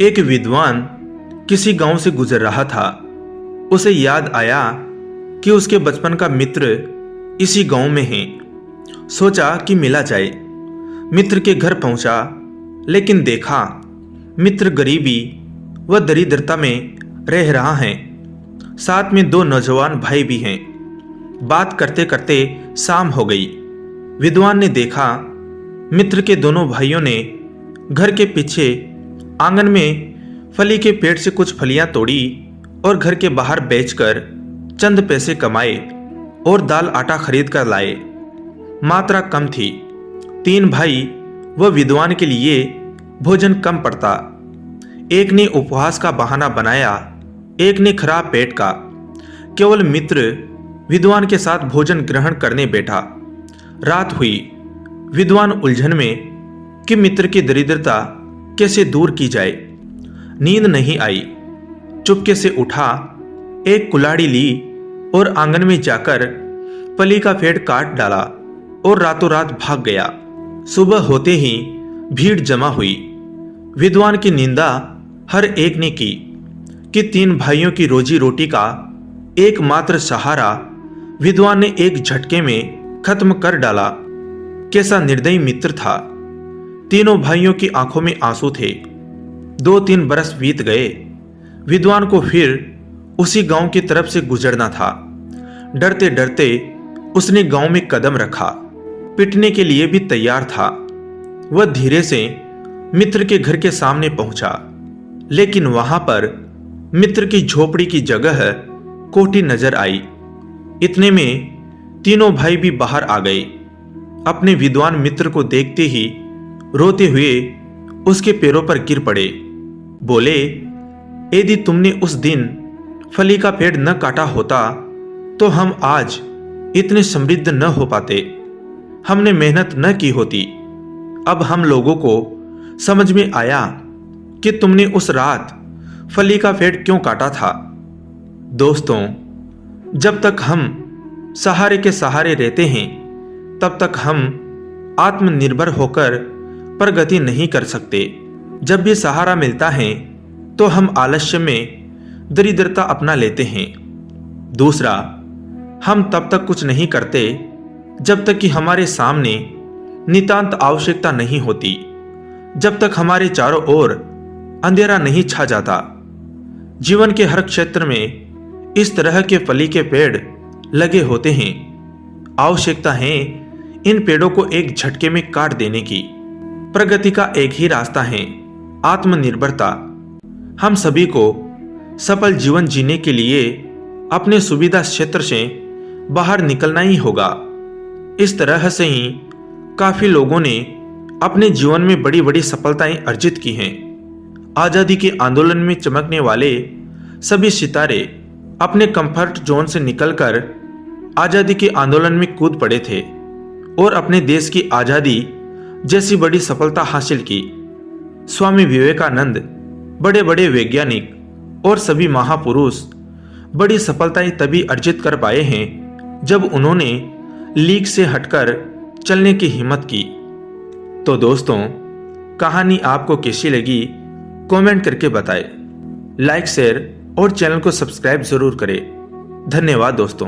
एक विद्वान किसी गांव से गुजर रहा था। उसे याद आया कि उसके बचपन का मित्र इसी गांव में है। सोचा कि मिला जाए। मित्र के घर पहुंचा, लेकिन देखा मित्र गरीबी व दरिद्रता में रह रहा है। साथ में दो नौजवान भाई भी हैं। बात करते करते शाम हो गई। विद्वान ने देखा मित्र के दोनों भाइयों ने घर के पीछे आंगन में फली के पेड़ से कुछ फलियां तोड़ी और घर के बाहर बेचकर चंद पैसे कमाए और दाल आटा खरीद कर लाए। मात्रा कम थी। 3 भाई व विद्वान के लिए भोजन कम पड़ता। एक ने उपवास का बहाना बनाया, एक ने खराब पेट का। केवल मित्र विद्वान के साथ भोजन ग्रहण करने बैठा। रात हुई। विद्वान उलझन में कि मित्र की दरिद्रता कैसे दूर की जाए। नींद नहीं आई। चुपके से उठा, एक कुल्हाड़ी ली और आंगन में जाकर फली का पेड़ काट डाला और रातों रात भाग गया। सुबह होते ही भीड़ जमा हुई। विद्वान की निंदा हर एक ने की कि 3 भाइयों की रोजी रोटी का एकमात्र सहारा विद्वान ने एक झटके में खत्म कर डाला। कैसा निर्दयी मित्र था। तीनों भाइयों की आंखों में आंसू थे। 2-3 बरस बीत गए। विद्वान को फिर उसी गांव की तरफ से गुजरना था। डरते डरते उसने गांव में कदम रखा। पिटने के लिए भी तैयार था। वह धीरे से मित्र के घर के सामने पहुंचा, लेकिन वहां पर मित्र की झोपड़ी की जगह कोठी नजर आई। इतने में तीनों भाई भी बाहर आ गए। अपने विद्वान मित्र को देखते ही रोते हुए उसके पैरों पर गिर पड़े। बोले, यदि तुमने उस दिन फली का पेड़ न काटा होता तो हम आज इतने समृद्ध न हो पाते। हमने मेहनत न की होती। अब हम लोगों को समझ में आया कि तुमने उस रात फली का पेड़ क्यों काटा था। दोस्तों, जब तक हम सहारे के सहारे रहते हैं तब तक हम आत्मनिर्भर होकर प्रगति नहीं कर सकते। जब भी सहारा मिलता है तो हम आलस्य में दरिद्रता अपना लेते हैं। दूसरा, हम तब तक कुछ नहीं करते जब तक कि हमारे सामने नितांत आवश्यकता नहीं होती, जब तक हमारे चारों ओर अंधेरा नहीं छा जाता। जीवन के हर क्षेत्र में इस तरह के फली के पेड़ लगे होते हैं। आवश्यकता है इन पेड़ों को एक झटके में काट देने की। प्रगति का एक ही रास्ता है, आत्मनिर्भरता। हम सभी को सफल जीवन जीने के लिए अपने सुविधा क्षेत्र से बाहर निकलना ही होगा। इस तरह से ही काफी लोगों ने अपने जीवन में बड़ी बड़ी सफलताएं अर्जित की हैं। आजादी के आंदोलन में चमकने वाले सभी सितारे अपने कंफर्ट जोन से निकलकर आजादी के आंदोलन में कूद पड़े थे और अपने देश की आजादी जैसी बड़ी सफलता हासिल की। स्वामी विवेकानंद, बड़े बड़े वैज्ञानिक और सभी महापुरुष बड़ी सफलताएं तभी अर्जित कर पाए हैं जब उन्होंने लीक से हटकर चलने की हिम्मत की। तो दोस्तों, कहानी आपको कैसी लगी कमेंट करके बताएं। लाइक, शेयर और चैनल को सब्सक्राइब जरूर करें। धन्यवाद दोस्तों।